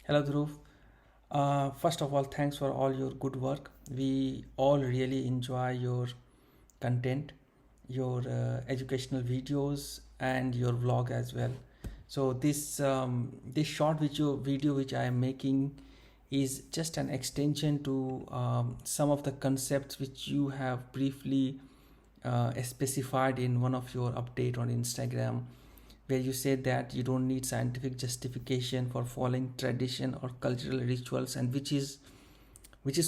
Hello, Dhruv. First of all, thanks for all your good work. We all really enjoy your content, your educational videos, and your vlog as well. So this short video which I am making is just an extension to some of the concepts which you have briefly specified in one of your update on Instagram, where you said that you don't need scientific justification for following tradition or cultural rituals, and which is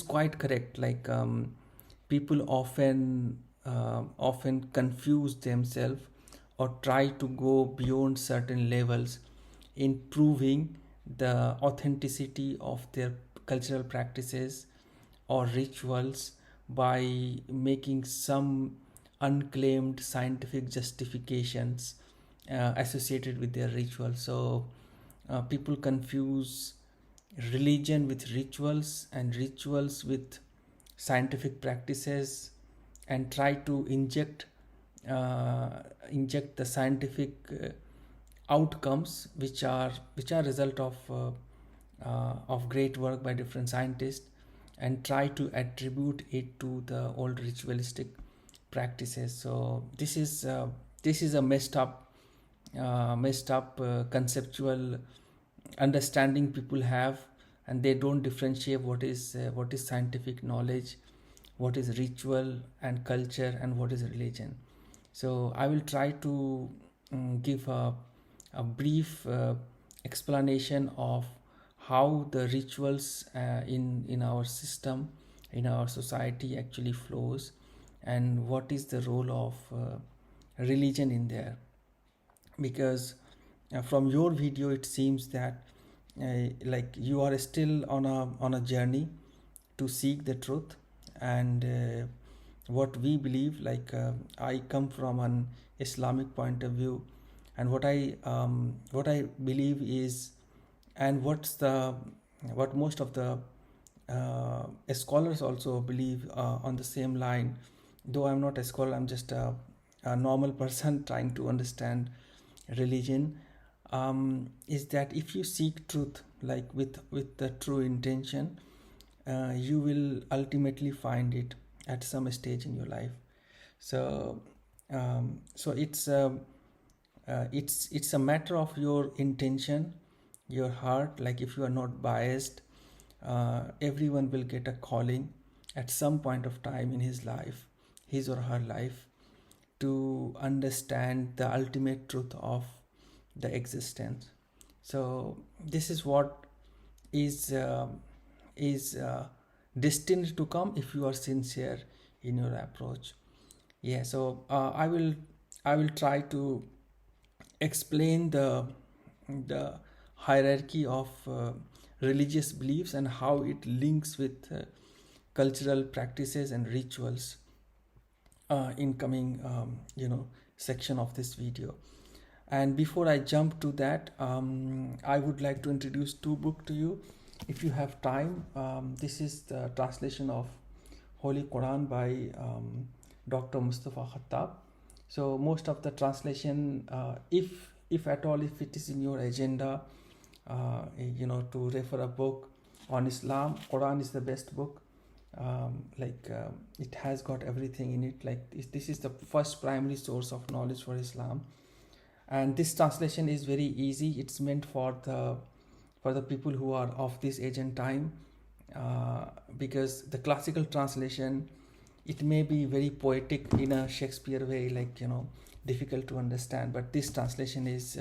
quite correct. People often confuse themselves or try to go beyond certain levels in proving the authenticity of their cultural practices or rituals by making some unclaimed scientific justifications associated with their rituals. So people confuse religion with rituals and rituals with scientific practices and try to inject the scientific outcomes which are result of great work by different scientists, and try to attribute it to the old ritualistic practices. So this is a messed up conceptual understanding people have, and they don't differentiate what is scientific knowledge, what is ritual and culture, and what is religion. So I will try to give a brief explanation of how the rituals in our system, in our society actually flows, and what is the role of religion in there. Because from your video it seems that like you are still on a journey to seek the truth. And what we believe, I come from an Islamic point of view, and what I believe is, and what most of the scholars also believe on the same line. Though I'm not a scholar, I'm just a normal person trying to understand religion, is that if you seek truth, like with the true intention, you will ultimately find it at some stage in your life. So it's a matter of your intention, your heart. Like, if you are not biased, everyone will get a calling at some point of time in his or her life, to understand the ultimate truth of the existence. So this is what is destined to come if you are sincere in your approach. Yeah. So I will try to explain the hierarchy of religious beliefs and how it links with cultural practices and rituals in coming section of this video. And before I jump to that, I would like to introduce two books to you if you have time. This is the translation of Holy Quran by Dr. Mustafa Khattab. So most of the translation, if at all, if it is in your agenda, to refer a book on Islam, Quran is the best book. It has got everything in it. This is the first primary source of knowledge for Islam, and this translation is very easy. It's meant for the people who are of this age and time, because the classical translation, it may be very poetic in a Shakespeare way, difficult to understand, but this translation is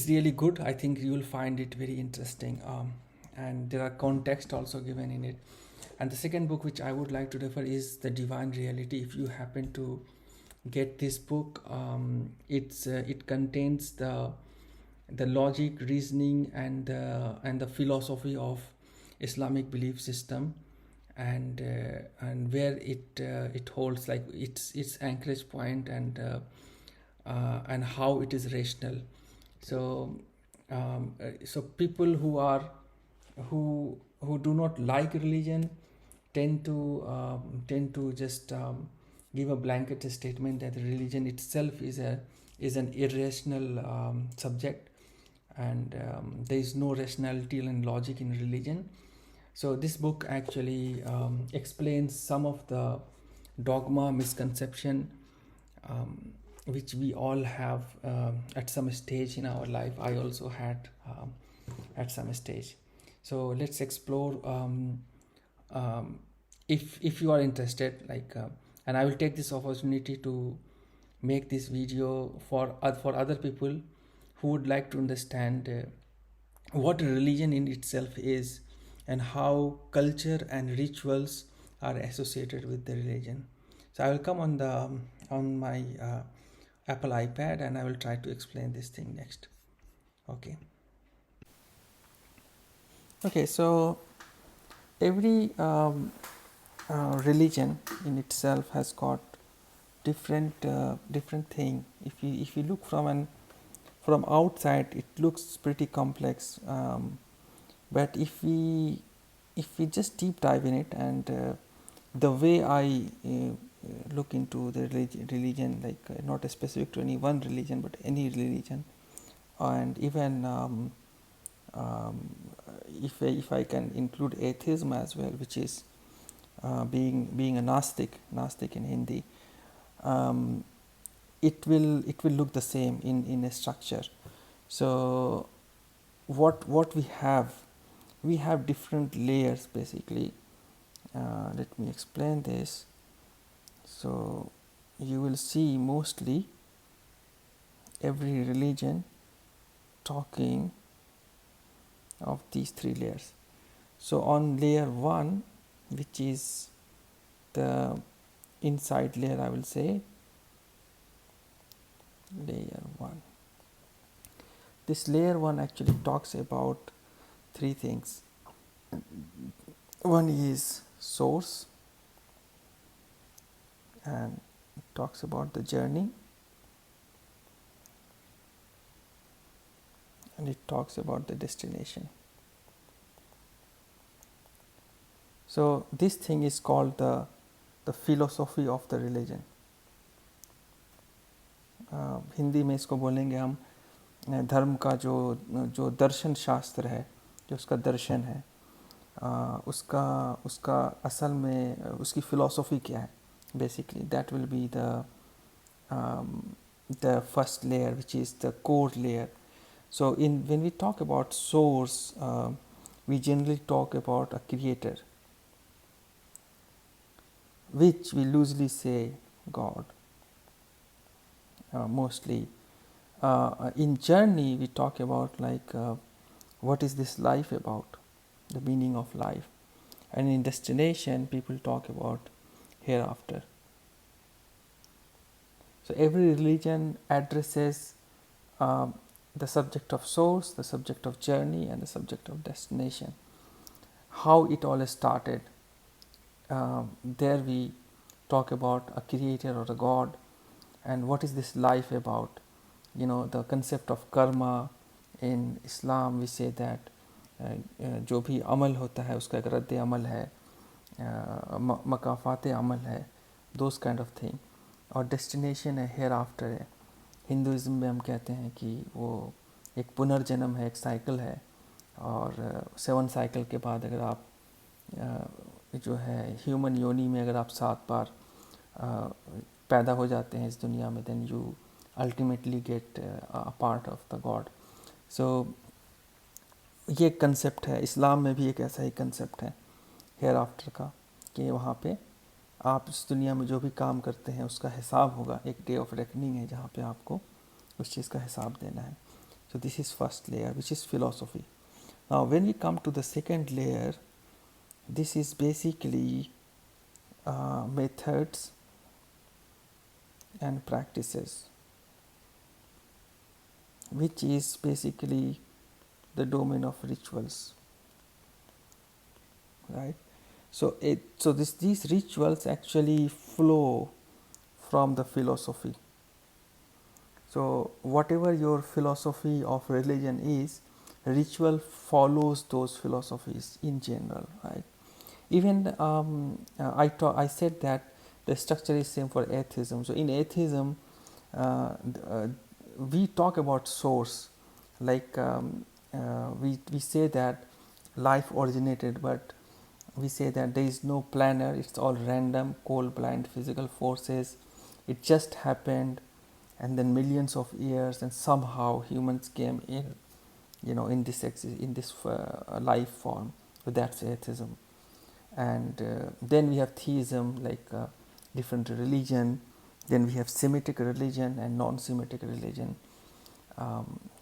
really good. I think you will find it very interesting, and there are context also given in it. And the second book which I would like to refer is The Divine Reality. If you happen to get this book, it contains the logic, reasoning, and the philosophy of Islamic belief system, and where it holds, like, its anchorage point, and how it is rational. So people who do not like religion tend to just give a blanket statement that religion itself is an irrational subject, and there is no rationality and logic in religion. So this book actually explains some of the dogma, misconception, which we all have at some stage in our life. I also had at some stage. So let's explore. If you are interested, and I will take this opportunity to make this video for other people who would like to understand what religion in itself is, and how culture and rituals are associated with the religion. So I will come on my Apple iPad, and I will try to explain this thing next. Okay, so every religion in itself has got different thing. If you look from outside, it looks pretty complex, but if we just deep dive in it, and the way I look into the religion, not specific to any one religion but any religion, and even if I can include atheism as well, which is being a Gnostic in Hindi, it will look the same in a structure. So what we have different layers basically. Let me explain this. So you will see mostly every religion talking of these three layers. So on layer 1, which is the inside layer, I will say layer 1. This layer 1 actually talks about three things. One is source, and it talks about the journey, and it talks about the destination. So this thing is called the philosophy of the religion. Hindi में इसको बोलेंगे हम धर्म का जो दर्शन शास्त्र है, जो उसका दर्शन है, उसका असल में उसकी फिलॉसफी क्या है. Basically that will be the first layer, which is the core layer. So when we talk about source, we generally talk about a creator, which we loosely say God. Mostly in journey we talk about what is this life about, the meaning of life, and in destination people talk about hereafter. So every religion addresses the subject of source, the subject of journey, and the subject of destination. How it all started, there we talk about a creator or a God, and what is this life about. The concept of karma. In Islam we say that जो भी अमल होता है उसका एक रद्द अमल है, मकाफात अमल है, those kind of thing. और डेस्टिनेशन है, हेयर आफ्टर है. हिंदुज़म में हम कहते हैं कि वो एक पुनर्जन्म है, एक साइकिल है, और 7 साइकिल के बाद अगर आप जो है ह्यूमन योनि में अगर आप 7 बार पैदा हो जाते हैं इस दुनिया में, then you ultimately get a part of the God. So ये कंसेप्ट है. इस्लाम में भी एक ऐसा ही कंसेप्ट है हेयर आफ्टर का, कि वहाँ पे आप इस दुनिया में जो भी काम करते हैं उसका हिसाब होगा. एक डे ऑफ रेकनिंग है जहाँ पे आपको उस चीज़ का हिसाब देना है. So this is first layer, which is philosophy. Now when we come to the second layer, this is basically methods and practices, which is basically the domain of rituals, right? So these rituals actually flow from the philosophy. So whatever your philosophy of religion is, ritual follows those philosophies in general, right? Even I said that the structure is same for atheism. So in atheism, we talk about source, like we say that life originated, but we say that there is no planner, it's all random, cold, blind physical forces. It just happened, and then millions of years, and somehow humans came in, in this life form. So that's atheism. And then we have theism, like different religion. Then we have Semitic religion and non-Semitic religion.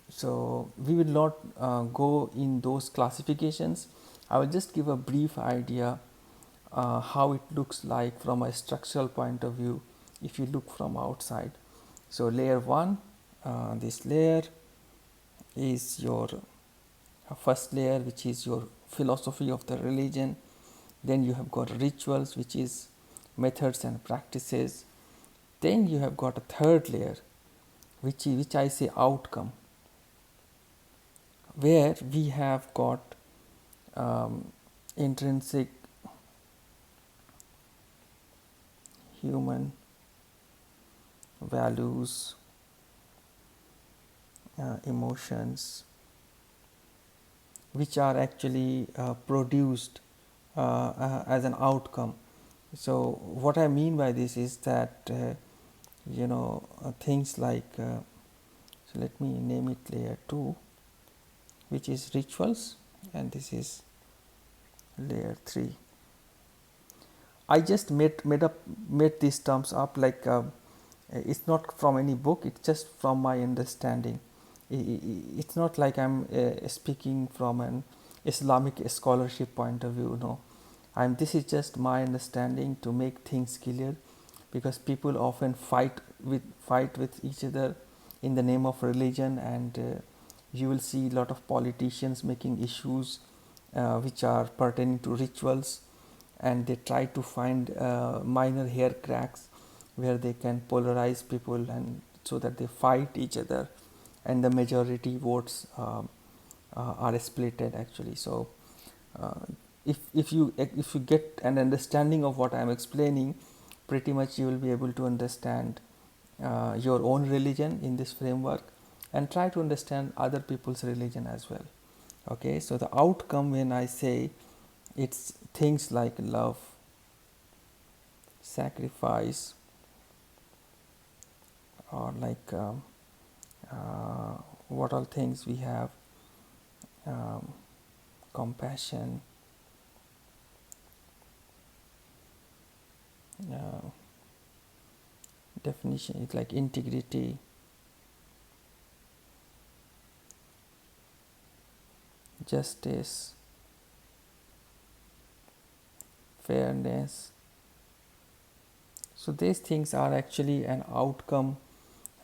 So we will not go in those classifications. I will just give a brief idea how it looks like from a structural point of view if you look from outside. So layer 1, this layer is your first layer, which is your philosophy of the religion. Then you have got rituals, which is methods and practices. Then you have got a third layer, which I say outcome, where we have got intrinsic human values, emotions, which are actually produced as an outcome. So what I mean by this is that things like so let me name it layer 2, which is rituals, and this is layer 3. I just made these terms up, like it's not from any book, it's just from my understanding. It's not like I'm speaking from an Islamic scholarship point of view. No, this is just my understanding to make things clear, because people often fight with each other in the name of religion, and you will see a lot of politicians making issues which are pertaining to rituals, and they try to find minor hair cracks where they can polarize people, and so that they fight each other, and the majority votes are splitted actually. So if you get an understanding of what I am explaining, pretty much you will be able to understand your own religion in this framework, and try to understand other people's religion as well. Okay, so the outcome, when I say, it's things like love, sacrifice, or like what all things we have, compassion, definition is like integrity, justice, fairness. So these things are actually an outcome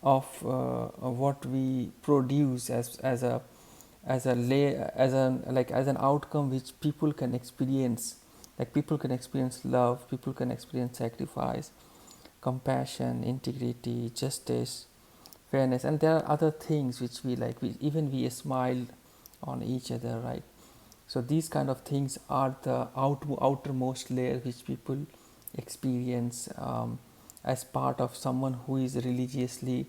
of what we produce as an outcome which people can experience. Like people can experience love, people can experience sacrifice, compassion, integrity, justice, fairness, and there are other things which we like. We smile on each other, right? So these kind of things are the outermost layer which people experience as part of someone who is religiously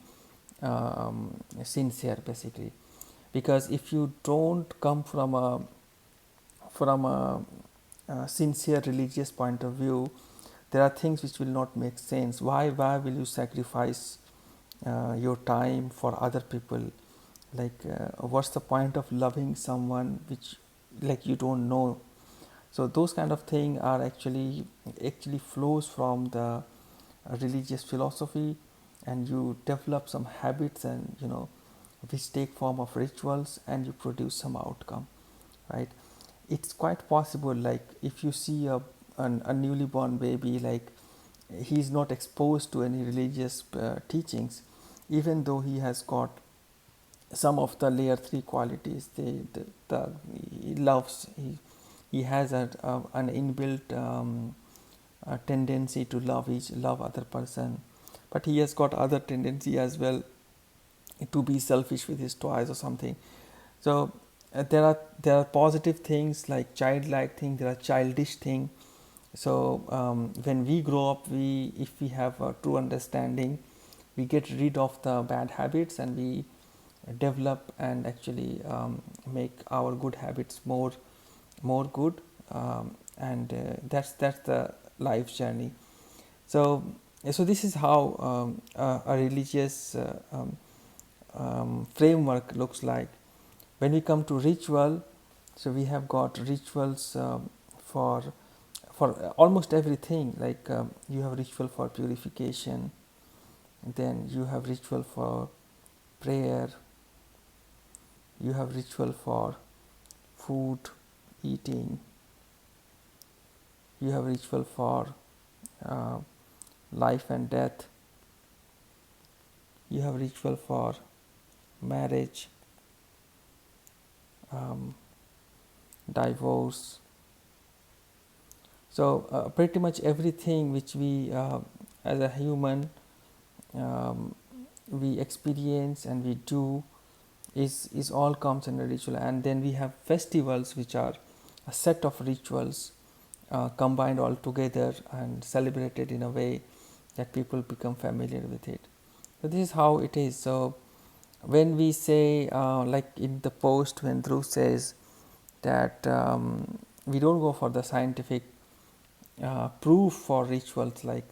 sincere, basically. Because if you don't come from a sincere religious point of view, there are things which will not make sense. Why will you sacrifice your time for other people? Like what's the point of loving someone which like you don't know? So those kind of things are actually flows from the religious philosophy, and you develop some habits, and which take form of rituals, and you produce some outcome, right? It's quite possible, like if you see a newly born baby, like he is not exposed to any religious teachings, even though he has got some of the layer 3 qualities. He loves, he has an inbuilt tendency to love other person, but he has got other tendency as well to be selfish with his toys or something. So there are positive things like childlike things, there are childish things. So when we grow up, if we have a true understanding, we get rid of the bad habits, and develop and actually make our good habits more good, and that's the life journey. So this is how a religious framework looks like. When we come to ritual, so we have got rituals for almost everything. Like you have ritual for purification, then you have ritual for prayer, you have ritual for food eating, you have ritual for uh, life and death, you have ritual for marriage, um, divorce. So pretty much everything which we as a human um, we experience and we do is all comes under ritual. And then we have festivals, which are a set of rituals combined all together and celebrated in a way that people become familiar with it. So this is how it is. So when we say like in the post, when Dhruv says that we don't go for the scientific proof for rituals, like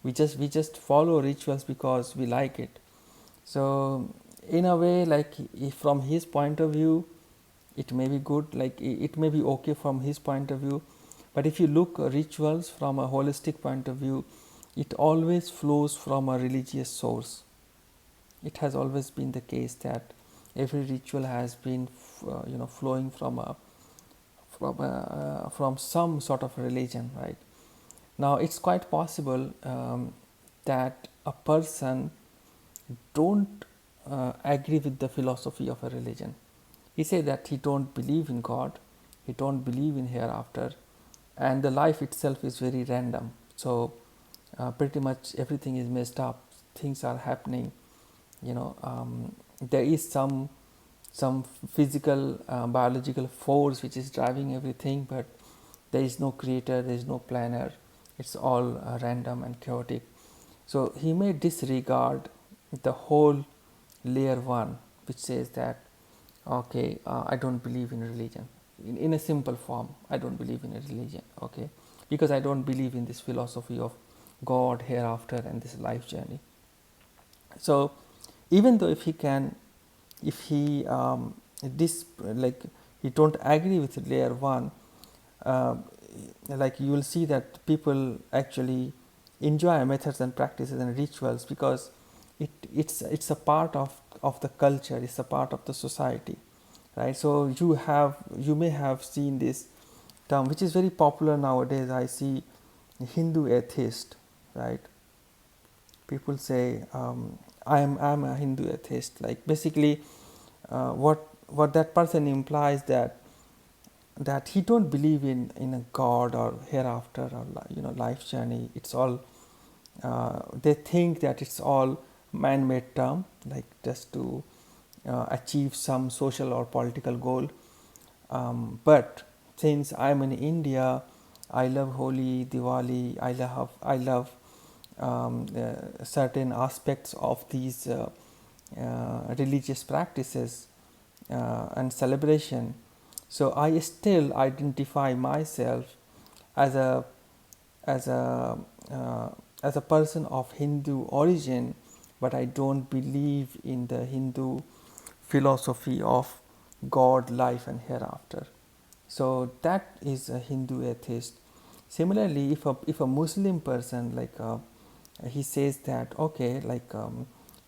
we just follow rituals because we like it. So in a way, like if from his point of view it may be good, like it may be okay from his point of view, but if you look rituals from a holistic point of view, it always flows from a religious source. It has always been the case that every ritual has been flowing from some sort of religion, right? Now it's quite possible that a person don't agree with the philosophy of a religion. He say that he don't believe in God, he don't believe in hereafter, and the life itself is very random. So pretty much everything is messed up, things are happening, there is some physical biological force which is driving everything, but there is no creator, there is no planner, it's all random and chaotic. So he may disregard the whole layer 1, which says that okay, I don't believe in religion. In a simple form, I don't believe in a religion, okay, because I don't believe in this philosophy of God, hereafter, and this life journey. So even though if he like he don't agree with layer 1, like you will see that people actually enjoy methods and practices and rituals because it's a part of the culture, it's a part of the society, right? So you may have seen this term, which is very popular nowadays. I see Hindu atheist, right? People say I'm a Hindu atheist. Like basically, what that person implies that he don't believe in a God or hereafter or life journey. It's all they think that it's all man-made term, like just to achieve some social or political goal. But since I'm in India, I love Holi, Diwali. I love certain aspects of these religious practices and celebration. So I still identify myself as a as a uh, as a person of Hindu origin, but I don't believe in the Hindu philosophy of God, life, and hereafter. So that is a Hindu atheist. Similarly, if a Muslim person, like he says that okay, like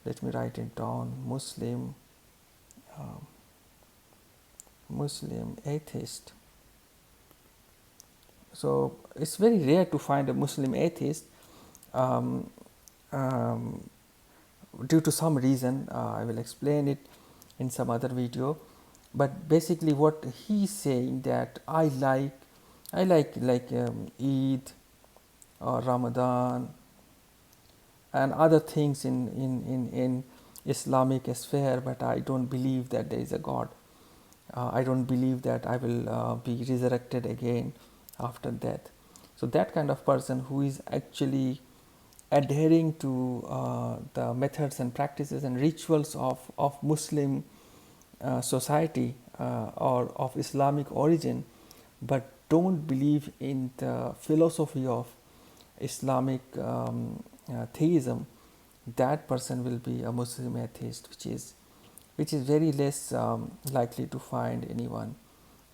let me write it down, um, Muslim atheist. So it's very rare to find a Muslim atheist um, um, due to some reason. I will explain it in some other video. But basically, what he's saying that I like Eid or Ramadan and other things in Islamic sphere, but I don't believe that there is a God. I don't believe that I will be resurrected again after death. So that kind of person who is actually adhering to the methods and practices and rituals of Muslim society or of Islamic origin, but don't believe in the philosophy of Islamic theism, that person will be a Muslim atheist, which is very less likely to find anyone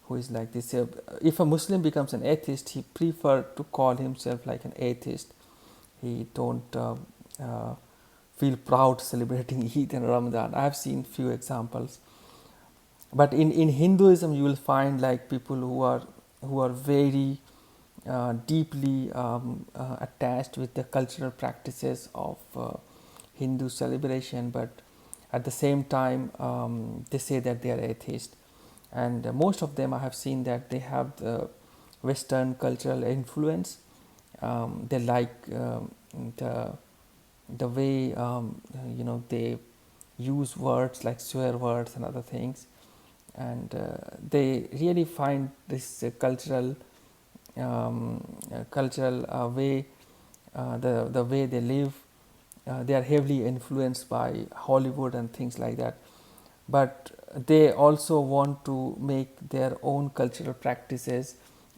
who is like this. If a Muslim becomes an atheist, he prefer to call himself like an atheist. He don't uh, feel proud celebrating Eid and Ramadan. I have seen few examples, but in Hinduism you will find like people who are very deeply attached with the cultural practices of Hindu celebration, but at the same time they say that they are atheist. And most of them I have seen that they have the Western cultural influence. They like the the way they use words like swear words and other things, and they really find this cultural way, the way they live. They are heavily influenced by Hollywood and things like that, but they also want to make their own cultural practices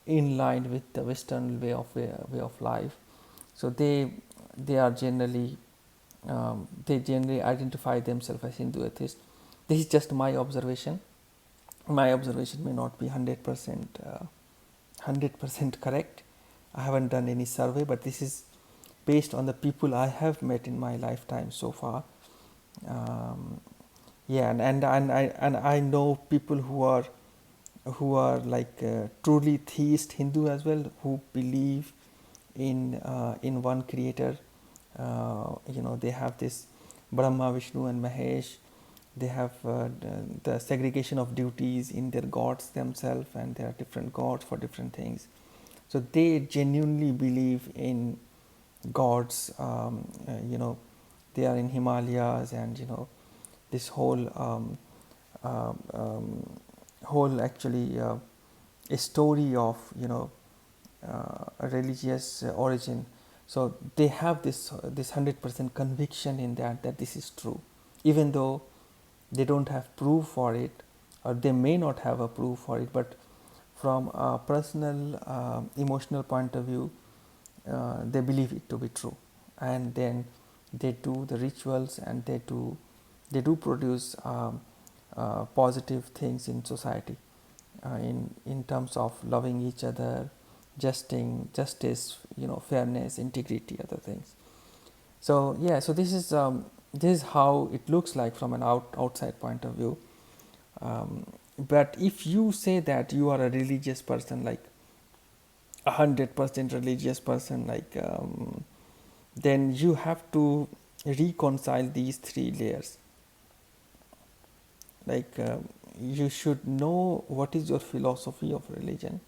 in line with the Western way of life. So they are generally they generally identify themselves as Hindu atheist. This is just my observation. My observation may not be 100% correct. I haven't done any survey, but this is based on the people I have met in my lifetime so far. Um, yeah, and I know people who are like truly theist Hindu as well, who believe in one creator. They have this Brahma, Vishnu, and Mahesh. They have the segregation of duties in their gods themselves, and there are different gods for different things. So they genuinely believe in gods. They are in Himalayas, and this um, um, whole actually a story of a religious origin. So they have this 100% conviction in that this is true, even though they don't have proof for it, or they may not have a proof for it, but from a personal emotional point of view, they believe it to be true, and then they do the rituals, and they do produce positive things in society, in terms of loving each other, justice, fairness, integrity, other things. So yeah, so this is how it looks like from an outside point of view. But if you say that you are a religious person, like 100% religious person, like then you have to reconcile these three layers. Like you should know what is your philosophy of religion.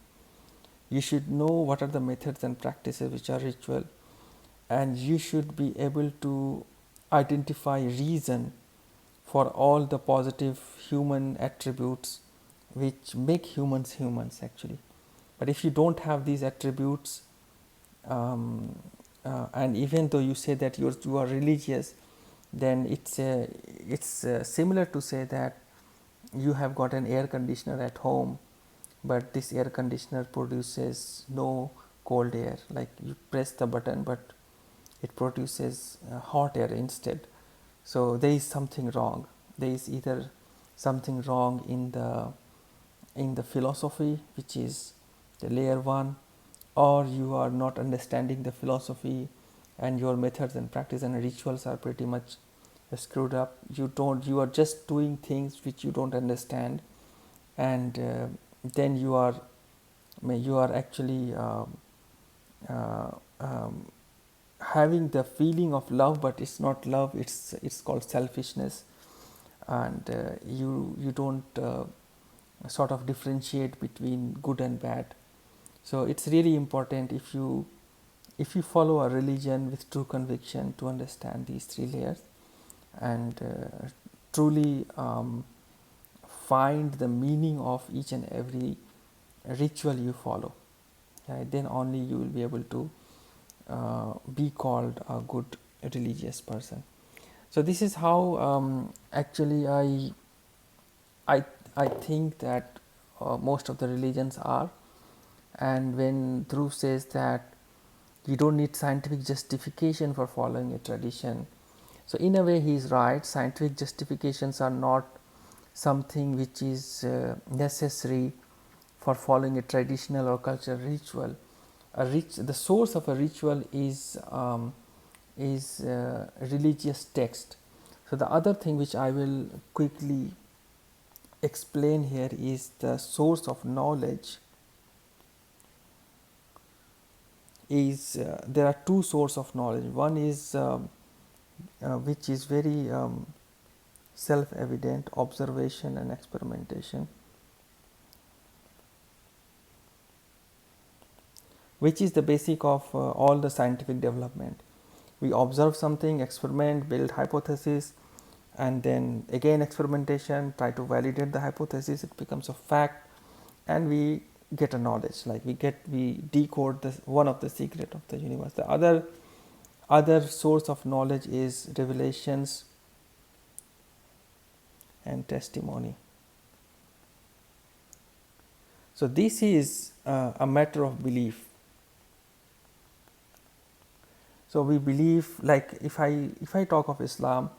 You should know what are the methods and practices which are ritual, and you should be able to identify reason for all the positive human attributes which make humans actually. But if you don't have these attributes, and even though you say that you are religious, then it's similar to say that you have got an air conditioner at home, but this air conditioner produces no cold air. Like you press the button, but it produces hot air instead. So there is something wrong. There is either something wrong in the philosophy, which is the layer one, or you are not understanding the philosophy, and your methods and practice and rituals are pretty much screwed up. You are just doing things which you don't understand, and then you are actually uh, um, having the feeling of love, but it's not love. It's called selfishness, and you don't sort of differentiate between good and bad. So it's really important, if you follow a religion with true conviction, to understand these three layers, and truly find the meaning of each and every ritual you follow. Right? Then only you will be able to be called a good religious person. So this is how actually I I think that most of the religions are. And when Dhruv says that you don't need scientific justification for following a tradition, so in a way he is right. Scientific justifications are not something which is necessary for following a traditional or cultural ritual. The source of a ritual is religious text. So the other thing which I will quickly explain here is the source of knowledge. Is there are two sources of knowledge. One is which is very self-evident: observation and experimentation, which is the basic of all the scientific development. We observe something, experiment, build hypothesis, and then again experimentation, try to validate the hypothesis, it becomes a fact, and we get a knowledge, like we decode one of the secret of the universe. The other source of knowledge is revelations and testimony. So this is a matter of belief. So we believe, like if I talk of Islam,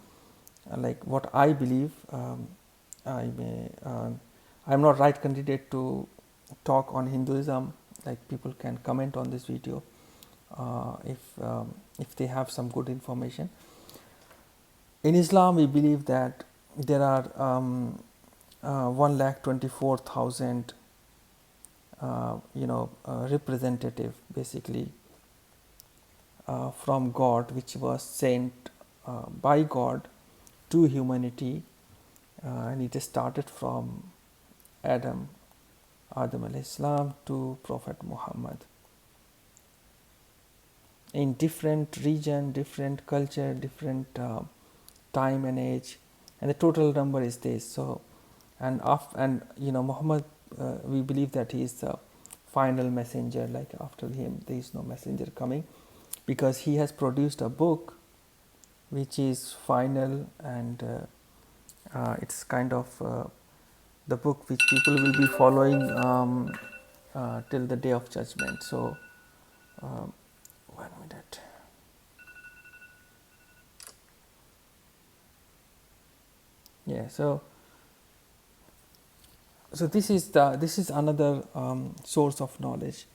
like what I believe, I'm not right candidate to talk on Hinduism. Like people can comment on this video if they have some good information. In Islam, we believe that there are 1,24,000 representative, basically, from God, which was sent by God to humanity, and it started from Adam alayhi salam to Prophet Muhammad. In different region, different culture, different time and age, and the total number is this. So, Muhammad, we believe that he is the final messenger. Like after him, there is no messenger coming, because he has produced a book which is final, and it's kind of the book which people will be following till the day of judgment. So 1 minute. Yeah, so this is another source of knowledge.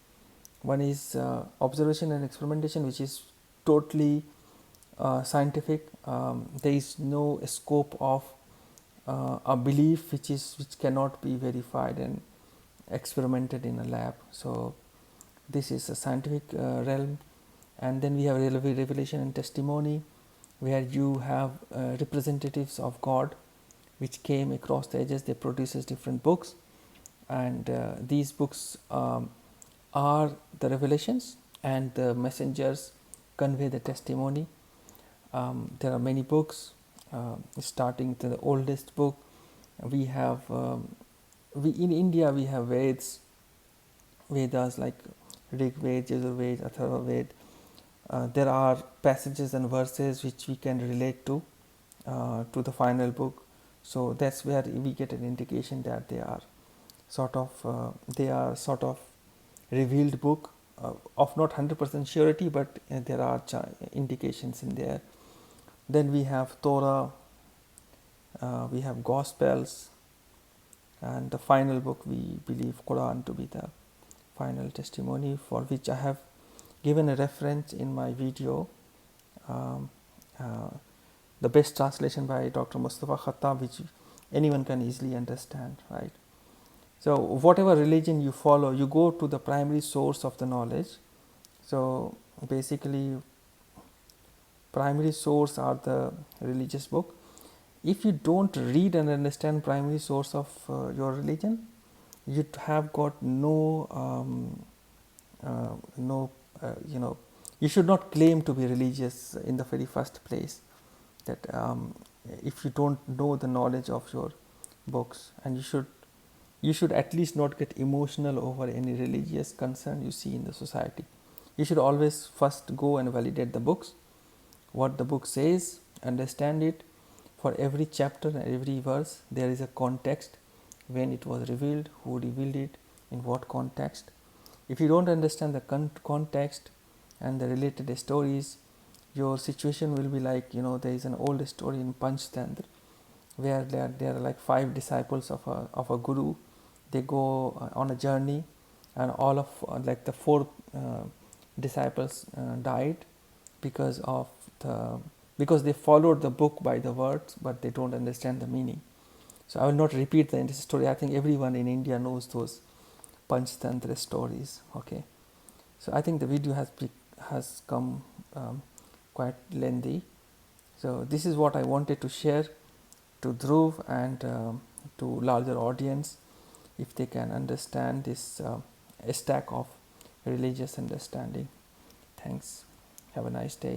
One is observation and experimentation, which is totally scientific. There is no scope of a belief which cannot be verified and experimented in a lab. So this is a scientific realm. And then we have revelation and testimony, where you have representatives of God which came across the ages. They produces different books, and these books are the revelations, and the messengers convey the testimony. There are many books, starting to the oldest book. We have in India we have Vedas like Rig Veda, Yajur Veda, Atharva Veda. There are passages and verses which we can relate to the final book. So that's where we get an indication that they are sort of revealed book of not 100% surety, but there are indications in there. Then we have Torah, we have Gospels, and the final book we believe Quran to be the final testimony, for which I have given a reference in my video, the best translation by Dr. Mustafa Khattab, which anyone can easily understand, right? So whatever religion you follow, you go to the primary source of the knowledge. So basically, primary source are the religious book. If you don't read and understand primary source of your religion, you have got you should not claim to be religious in the very first place. That if you don't know the knowledge of your books, and you should at least not get emotional over any religious concern you see in the society. You should always first go and validate the books, what the book says, understand it. For every chapter and every verse there is a context, when it was revealed, who revealed it, in what context. If you don't understand the context and the related stories, your situation will be like, there is an old story in Panchtantra where there are like 5 disciples of a guru. They go on a journey, and all of like the 4 disciples died because of because they followed the book by the words, but they don't understand the meaning. So I will not repeat the entire story. I think everyone in India knows those Panchtantra stories. Okay, so I think the video has come quite lengthy. So this is what I wanted to share to Dhruv and to larger audience, if they can understand this stack of religious understanding. Thanks. Have a nice day.